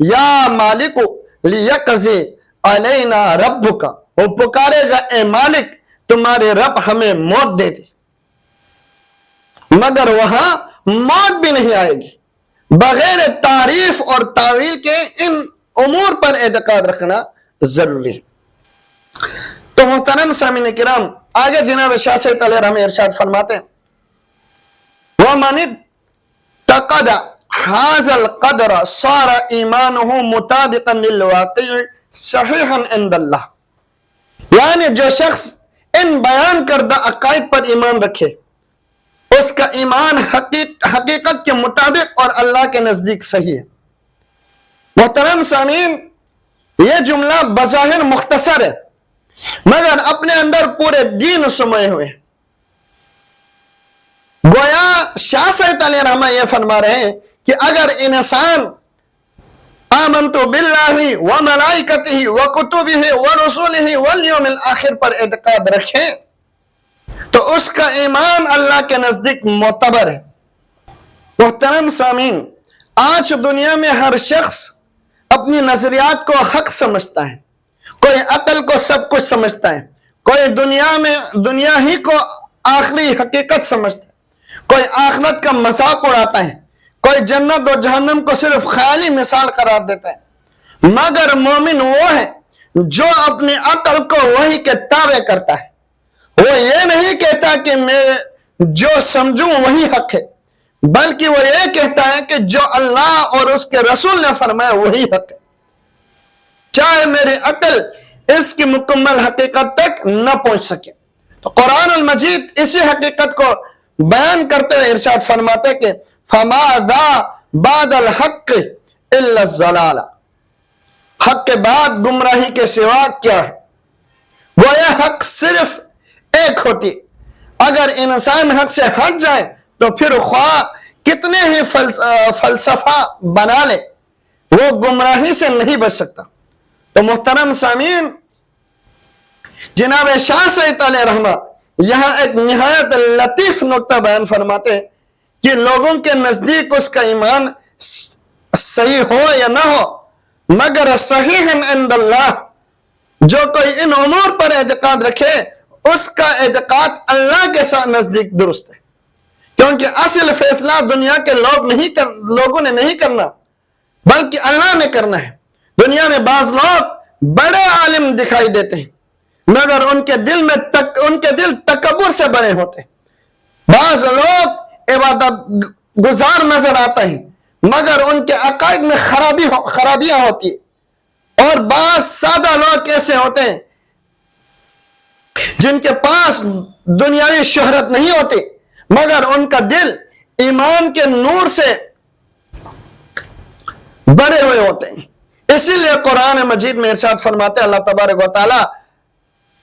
يَا مَالِكُ لِيَقْضِي عَلَيْنَا رَبُّكَ، وہ پکارے گا اے مالک تمہارے رب ہمیں موت دے دے، مگر وہاں موت بھی نہیں آئے گی۔ بغیر تعریف اور تعویل کے ان امور پر اعتقاد رکھنا ضروری ہے۔ تو محترم سامعین کرام، آگے جناب شاہ سید علیہ رحمہ ارشاد فرماتے ہیں وَمَنِ اتَّقَدَ هَذَا الْقَدْرَ صَارَ إِيمَانُهُ مُطَابِقًا لِلْوَاقِعِ صَحِيحًا عِنْدَ اللَّهِ، یعنی جو شخص ان بیان کردہ عقائد پر ایمان رکھے اس کا ایمان حقیقت کے مطابق اور اللہ کے نزدیک صحیح ہے۔ محترم سامعین، یہ جملہ بظاہر مختصر ہے مگر اپنے اندر پورے دین سموئے ہوئے ہیں۔ گویا شاہ سید علیہ رحمہ یہ فرما رہے ہیں کہ اگر انسان آمنت باللہ وملائکتہ وکتبہ ورسولہ والیوم الآخر پر اعتقاد رکھے تو اس کا ایمان اللہ کے نزدیک معتبر ہے۔ محترم سامعین، آج دنیا میں ہر شخص اپنی نظریات کو حق سمجھتا ہے، کوئی عقل کو سب کچھ سمجھتا ہے، کوئی دنیا ہی کو آخری حقیقت سمجھتا ہے، کوئی آخرت کا مذاق اڑاتا ہے، کوئی جنت و جہنم کو صرف خیالی مثال قرار دیتا ہے۔ مگر مومن وہ ہے جو اپنی عقل کو وحی کے تابع کرتا ہے، وہ یہ نہیں کہتا کہ میں جو سمجھوں وہی حق ہے، بلکہ وہ یہ کہتا ہے کہ جو اللہ اور اس کے رسول نے فرمایا وہی حق ہے، چاہے میری عقل اس کی مکمل حقیقت تک نہ پہنچ سکے۔ تو قرآن المجید اسی حقیقت کو بیان کرتے ہوئے ارشاد فرماتے کہ فَمَاذَا بَعْدَ الْحَقِّ إِلَّا الضَّلَالَ، حق کے بعد گمراہی کے سوا کیا ہے؟ گویا حق صرف ایک ہوتی، اگر انسان حق سے ہٹ جائے تو پھر خواہ کتنے ہی فلسفہ بنا لے وہ گمراہی سے نہیں بچ سکتا۔ تو محترم سامعین، جناب شاہ سید علیہ رحمہ یہاں ایک نہایت لطیف نکتہ بیان فرماتے ہیں کہ لوگوں کے نزدیک اس کا ایمان صحیح ہو یا نہ ہو مگر صحیح عند اللہ، جو کوئی ان امور پر اعتقاد رکھے اس کا اعتقاد اللہ کے ساتھ نزدیک درست ہے، کیونکہ اصل فیصلہ دنیا کے لوگوں نے نہیں کرنا بلکہ اللہ نے کرنا ہے۔ دنیا میں بعض لوگ بڑے عالم دکھائی دیتے ہیں مگر ان کے دل تکبر سے بنے ہوتے ہیں، بعض لوگ عبادت گزار نظر آتے ہیں مگر ان کے عقائد میں خرابیاں ہوتی ہیں، اور بعض سادہ لوگ ایسے ہوتے ہیں جن کے پاس دنیاوی شہرت نہیں ہوتی مگر ان کا دل ایمان کے نور سے بڑے ہوئے ہوتے ہیں۔ اسی لیے قرآن مجید میں ارشاد فرماتے ہیں اللہ تبارک و تعالی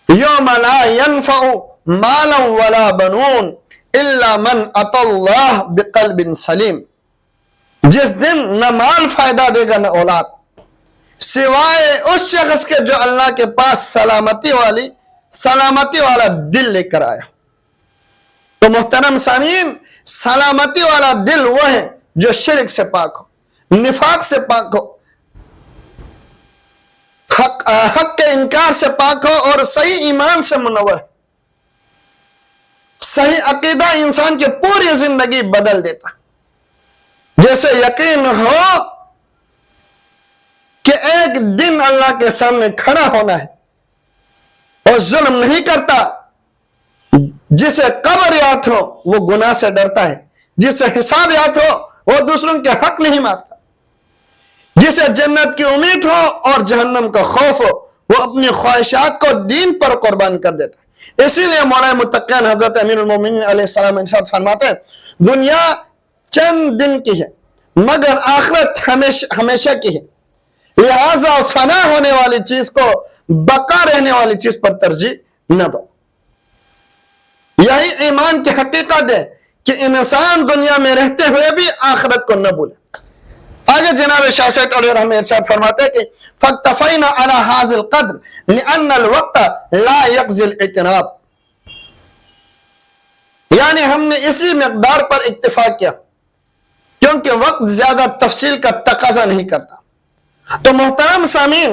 یوم لا ينفع مالا ولا بنون الا من اتى اللہ بقلب سلیم، جس دن نہ مال فائدہ دے گا نہ اولاد سوائے اس شخص کے جو اللہ کے پاس سلامتی والا دل لے کر آیا۔ تو محترم سامعین، سلامتی والا دل وہ ہے جو شرک سے پاک ہو، نفاق سے پاک ہو، حق کے انکار سے پاک ہو اور صحیح ایمان سے منور۔ صحیح عقیدہ انسان کی پوری زندگی بدل دیتا، جیسے یقین ہو کہ ایک دن اللہ کے سامنے کھڑا ہونا ہے اور ظلم نہیں کرتا، جسے قبر یاد ہو وہ گناہ سے ڈرتا ہے، جسے حساب یاد ہو وہ دوسروں کے حق نہیں مارتا، جسے جنت کی امید ہو اور جہنم کا خوف ہو وہ اپنی خواہشات کو دین پر قربان کر دیتا ہے۔ اسی لیے مولا متقین حضرت امیر المومنین علیہ السلام ارشاد فرماتے ہیں دنیا چند دن کی ہے مگر آخرت ہمیشہ کی ہے، لہذا فنا ہونے والی چیز کو بقا رہنے والی چیز پر ترجیح نہ دو۔ یہی ایمان کی حقیقت ہے کہ انسان دنیا میں رہتے ہوئے بھی آخرت کو نہ بھولے۔ آگے جناب شاہ سید علیہ رحمہ ارشاد فرماتے ہیں کہ فَاكْتَفَيْنَا عَلَى هَذِا الْقَدْرِ لِأَنَّ الْوَقْتَ لَا يَقْضِي الْاِعْتِنَابِ، یعنی ہم نے اسی مقدار پر اکتفا کیا کیونکہ وقت زیادہ تفصیل کا تقاضا نہیں کرتا۔ تو محترم سامعین،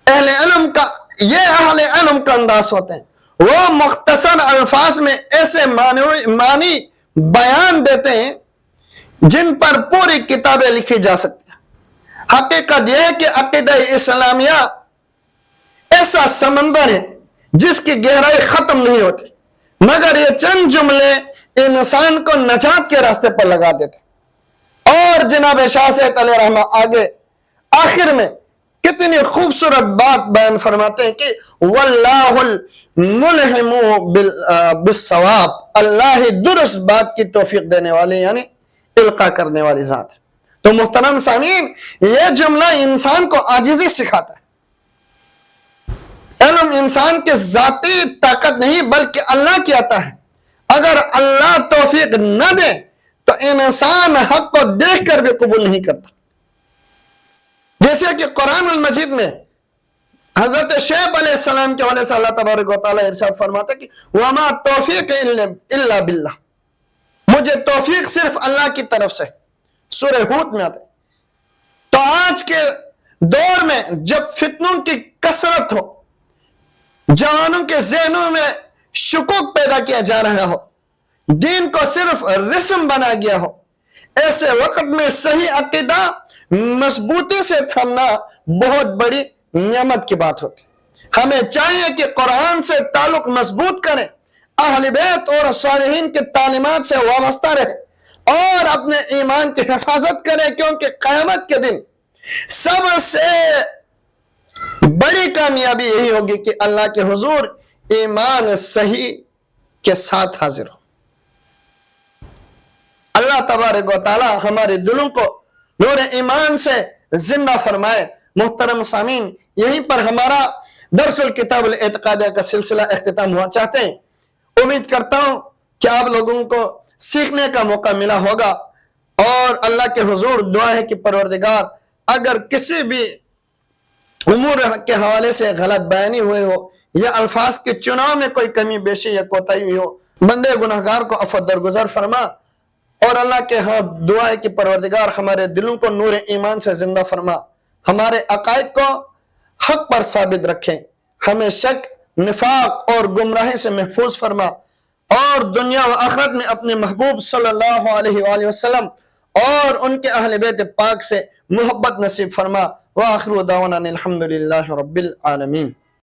اہل علم کا انداز ہوتے ہیں، وہ مختصر الفاظ میں ایسے معنی بیان دیتے ہیں جن پر پوری کتابیں لکھی جا سکتی ہیں۔ حقیقت یہ ہے کہ عقیدہ اسلامیہ ایسا سمندر ہے جس کی گہرائی ختم نہیں ہوتی، مگر یہ چند جملے انسان کو نجات کے راستے پر لگا دیتے۔ اور جناب شاہ صاحب علیہ رحمہ آگے آخر میں کتنی خوبصورت بات بیان فرماتے ہیں کہ واللہ الملہم بالصواب، اللہ ہی درست بات کی توفیق دینے والے یعنی القاء کرنے والی ذات ہے۔ تو محترم سامعین، یہ جملہ انسان کو عاجزی سکھاتا ہے۔ علم انسان کے ذاتی طاقت نہیں بلکہ اللہ کی عطا ہے۔ اگر اللہ توفیق نہ دے تو انسان حق کو دیکھ کر بھی قبول نہیں کرتا۔ جیسے کہ قرآن المجید میں حضرت شعیب علیہ السلام کے حوالے سے اللہ تبارک و تعالیٰ ارشاد فرماتا ہے کہ وَمَا تَوْفِيقِ إِلَّا بِاللَّهِ، مجھے توفیق صرف اللہ کی طرف سے۔ سورہ ہود میں آتا ہے۔ تو آج کے دور میں جب فتنوں کی کثرت ہو، جوانوں کے ذہنوں میں شکوک پیدا کیا جا رہا ہو، دین کو صرف رسم بنا گیا ہو، ایسے وقت میں صحیح عقیدہ مضبوطی سے تھمنا بہت بڑی نعمت کی بات ہوتی ہے۔ ہمیں چاہیے کہ قرآن سے تعلق مضبوط کریں، اہل بیت اور صالحین کی تعلیمات سے وابستہ رہیں اور اپنے ایمان کی حفاظت کریں، کیونکہ قیامت کے دن سب سے بڑی کامیابی یہی ہوگی کہ اللہ کے حضور ایمان صحیح کے ساتھ حاضر ہو۔ اللہ تبارک و تعالی ہمارے دلوں کو نور ایمان سے زندہ فرمائے۔ محترم سامعین، یہیں پر ہمارا درس الکتاب الاعتقادیہ کا سلسلہ اختتام ہوا چاہتے ہیں۔ امید کرتا ہوں کہ آپ لوگوں کو سیکھنے کا موقع ملا ہوگا، اور اللہ کے حضور دعا ہے کہ پروردگار اگر کسی بھی امور کے حوالے سے غلط بیانی ہوئے ہو یا الفاظ کے چناؤ میں کوئی کمی بیشی یا کوتاہی ہوئی ہو، بندے گناہگار کو عفو درگزر فرما، اور اللہ کے ہاں دعا ہے کہ پروردگار ہمارے دلوں کو نور ایمان سے زندہ فرما، ہمارے عقائد کو حق پر ثابت رکھیں، ہمیں شک، نفاق اور گمراہی سے محفوظ فرما، اور دنیا و آخرت میں اپنے محبوب صلی اللہ علیہ وآلہ وسلم اور ان کے اہل بیت پاک سے محبت نصیب فرما۔ وآخر دعوانا الحمدللہ رب العالمین۔